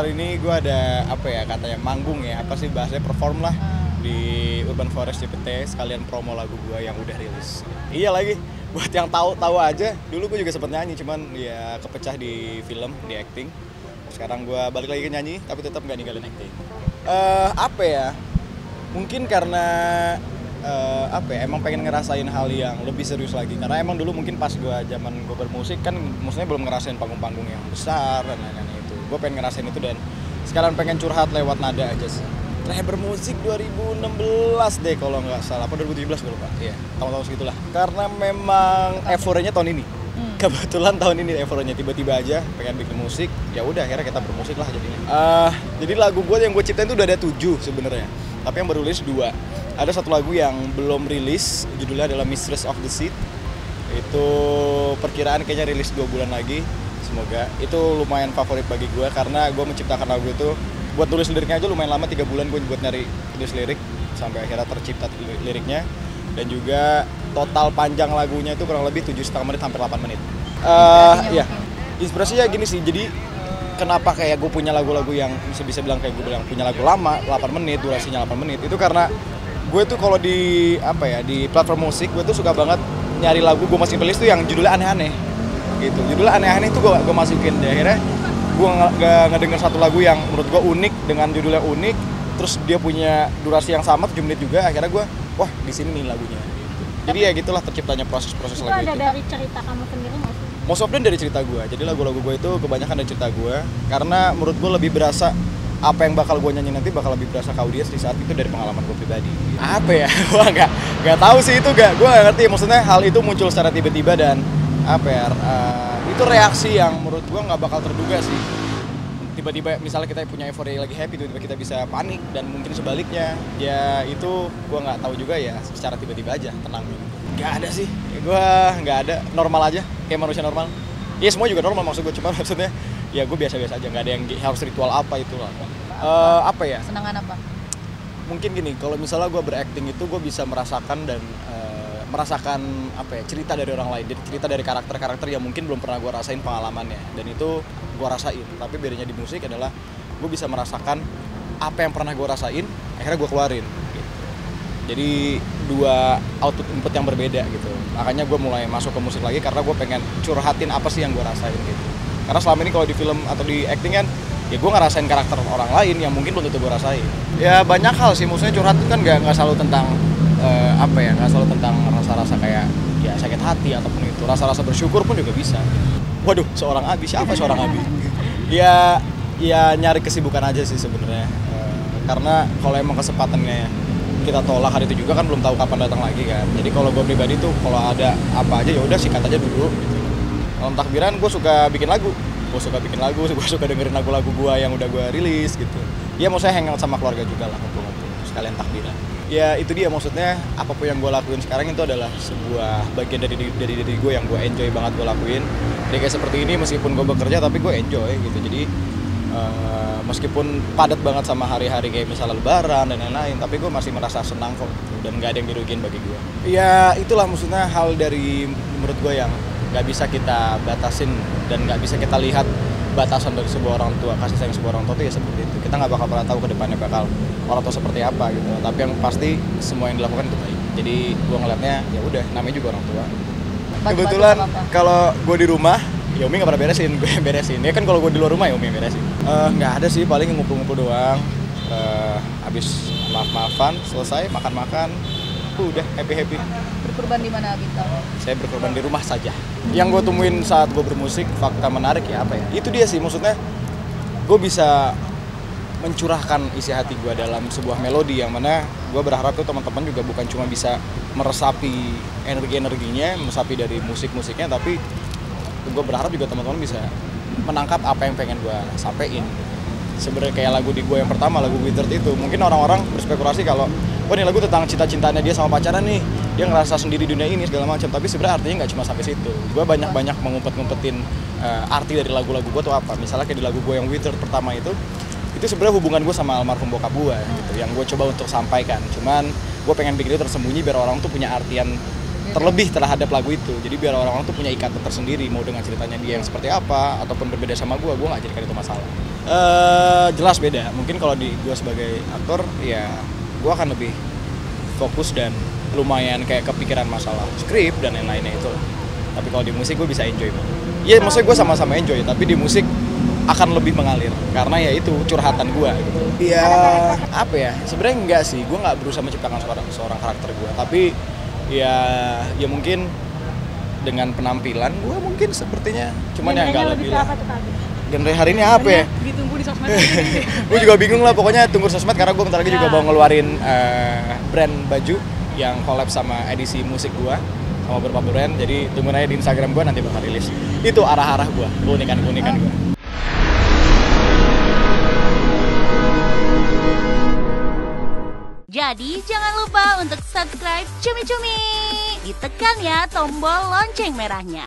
hari ini gue ada apa ya katanya manggung ya, apa sih bahasanya, perform lah di Urban Forest CPT, sekalian promo lagu gue yang udah rilis. Iya lagi, buat yang tahu aja, dulu gue juga sempet nyanyi, cuman ya kepecah di film, di acting. Sekarang gue balik lagi ke nyanyi, tapi tetap nggak ninggalin acting. Apa ya? Mungkin karena emang pengen ngerasain hal yang lebih serius lagi. Karena emang dulu mungkin pas gue bermusik kan, maksudnya belum ngerasain panggung-panggung yang besar dan lain-lain itu. Gue pengen ngerasain itu dan sekarang pengen curhat lewat nada aja sih. Terakhir bermusik 2016 deh kalau nggak salah, apa 2017 gue lupa. Iya, tahun-tahun segitulah. Karena memang euforianya tahun ini. Kebetulan tahun ini euforianya tiba-tiba aja pengen bikin musik, ya udah akhirnya kita bermusik lah jadinya. Jadi lagu gue yang gue ciptain itu udah ada 7 sebenarnya, tapi yang baru rilis 2. Ada satu lagu yang belum rilis, judulnya adalah Mistress of the Sea. Itu perkiraan kayaknya rilis 2 bulan lagi, semoga. Itu lumayan favorit bagi gue karena gue menciptakan lagu itu, buat tulis liriknya aja lumayan lama, 3 bulan gue buat nyari tulis lirik sampai akhirnya tercipta liriknya. Dan juga total panjang lagunya itu kurang lebih 7,5 menit hampir 8 menit. Iya. Inspirasinya gini sih, jadi kenapa kayak gue punya lagu-lagu yang bisa bilang kayak gue bilang punya lagu lama 8 menit, durasinya 8 menit. Itu karena gue tuh kalau di di platform musik gue tuh suka banget nyari lagu, gue masukin playlist tuh yang judulnya aneh-aneh gitu. Judulnya aneh-aneh itu gue masukin deh. Akhirnya gue ngedenger satu lagu yang menurut gue unik dengan judulnya unik, terus dia punya durasi yang sama 7 menit juga. Akhirnya gue wah di sini nih lagunya gitu. Jadi ya gitulah terciptanya proses lagu itu. Itu ada dari cerita kamu sendiri nggak sih? Most of them dari cerita gue. Jadi lagu-lagu gue itu kebanyakan dari cerita gue, karena menurut gue lebih berasa apa yang bakal gue nyanyi nanti bakal lebih berasa ke audiens di saat itu dari pengalaman gue pribadi. Apa ya? Gue nggak tahu sih itu, gue nggak ngerti. Maksudnya hal itu muncul secara tiba-tiba dan itu reaksi yang menurut gue nggak bakal terduga sih. Tiba-tiba misalnya kita punya euforia lagi happy, tiba-tiba kita bisa panik, dan mungkin sebaliknya. Ya itu gue nggak tahu juga ya, secara tiba-tiba aja tenang. Nggak ada sih, gue nggak ada, normal aja kayak manusia normal. Ya semua juga normal maksud gue, cuma maksudnya ya gue biasa-biasa aja, nggak ada yang harus ritual apa itulah. Apa ya? Senangan apa? Mungkin gini, kalau misalnya gue berakting itu gue bisa merasakan dan merasakan cerita dari orang lain, cerita dari karakter-karakter yang mungkin belum pernah gue rasain pengalamannya, dan itu gue rasain. Tapi bedanya di musik adalah gue bisa merasakan apa yang pernah gue rasain, akhirnya gue keluarin gitu. Jadi 2 output input yang berbeda gitu. Makanya gue mulai masuk ke musik lagi karena gue pengen curhatin apa sih yang gue rasain gitu. Karena selama ini kalau di film atau di acting kan ya gue ngerasain karakter orang lain yang mungkin belum tentu gue rasain. Ya banyak hal sih, maksudnya curhat itu kan nggak selalu tentang nggak selalu tentang rasa-rasa kayak ya sakit hati ataupun itu, rasa-rasa bersyukur pun juga bisa. Waduh, seorang Abi, siapa seorang Abi? Ya nyari kesibukan aja sih sebenarnya. Karena kalau emang kesempatannya kita tolak hari itu juga kan belum tahu kapan datang lagi kan. Jadi kalau gue pribadi tuh kalau ada apa aja ya udah sikat aja dulu gitu. Kalau takbiran gue suka bikin lagu, gue suka dengerin lagu-lagu gue yang udah gue rilis gitu. Ya mau saya hangout sama keluarga juga lah ngumpul-ngumpul sekalian takbiran. Ya itu dia, maksudnya apapun yang gue lakuin sekarang itu adalah sebuah bagian dari diri gue yang gue enjoy banget gue lakuin. Jadi kayak seperti ini meskipun gue bekerja tapi gue enjoy gitu. Jadi meskipun padat banget sama hari-hari kayak misalnya lebaran dan lain-lain, tapi gue masih merasa senang kok gitu, dan gak ada yang dirugiin bagi gue. Ya itulah maksudnya hal dari menurut gue yang gak bisa kita batasin dan gak bisa kita lihat batasan dari sebuah orang tua, kasih sayang sebuah orang tua itu ya seperti itu. Kita nggak bakal pernah tahu ke depannya bakal orang tua seperti apa gitu. Tapi yang pasti semua yang dilakukan itu baik. Jadi gue ngeliatnya ya udah, namanya juga orang tua. Kebetulan kalau gue di rumah, ya Umi nggak pernah beresin, gue yang beresin. Ya kan kalau gue di luar rumah ya Umi yang beresin. Nggak ada sih, paling ngumpul-ngumpul doang. Habis maaf-maafan, selesai makan-makan, udah happy-happy. Berkorban di mana Bintang? Saya berkorban di rumah saja. Yang gue temuin saat gue bermusik, fakta menarik ya apa ya? Itu dia sih, maksudnya gue bisa mencurahkan isi hati gue dalam sebuah melodi yang mana gue berharap tuh teman-teman juga bukan cuma bisa meresapi energi-energinya, meresapi dari musik-musiknya, tapi gue berharap juga teman-teman bisa menangkap apa yang pengen gue sampein. Sebenarnya kayak lagu di gue yang pertama, lagu Withered itu, mungkin orang-orang berspekulasi kalau oh ini lagu tentang cinta-cintanya dia sama pacaran nih, dia ngerasa sendiri dunia ini segala macam, tapi sebenarnya artinya nggak cuma sampai situ. Gue banyak mengumpet-ngumpetin arti dari lagu-lagu gue tuh apa. Misalnya kayak di lagu gue yang Withered pertama itu sebenarnya hubungan gue sama almarhum bokap gue gitu, yang gue coba untuk sampaikan. Cuman gue pengen bikin itu tersembunyi biar orang tuh punya artian terlebih terhadap lagu itu. Jadi biar orang-orang tuh punya ikatan tersendiri, mau dengan ceritanya dia yang seperti apa ataupun berbeda sama gue nggak jadikan itu masalah. Jelas beda. Mungkin kalau di gue sebagai aktor ya gue akan lebih fokus dan lumayan kayak kepikiran masalah skrip dan lain-lainnya itu. Tapi kalau di musik gue bisa enjoy. Iya, maksudnya gue sama-sama enjoy, tapi di musik akan lebih mengalir karena ya itu curhatan gue gitu. Ya apa ya, sebenarnya enggak sih, gue nggak berusaha menciptakan seorang karakter gue, tapi ya mungkin dengan penampilan gue mungkin sepertinya, cuman ya nggak lebih lah. Genre hari ini apa ya? Ditunggu di sosmed. Gue juga bingung lah, pokoknya tunggu sosmed karena gue bentar lagi juga mau ngeluarin brand baju yang collab sama edisi musik gue sama beberapa brand, jadi tungguin aja di Instagram gue, nanti bakal rilis. Itu arah-arah gue, keunikan-keunikan gue. Jadi jangan lupa untuk subscribe Cumi Cumi. Ditekan ya tombol lonceng merahnya.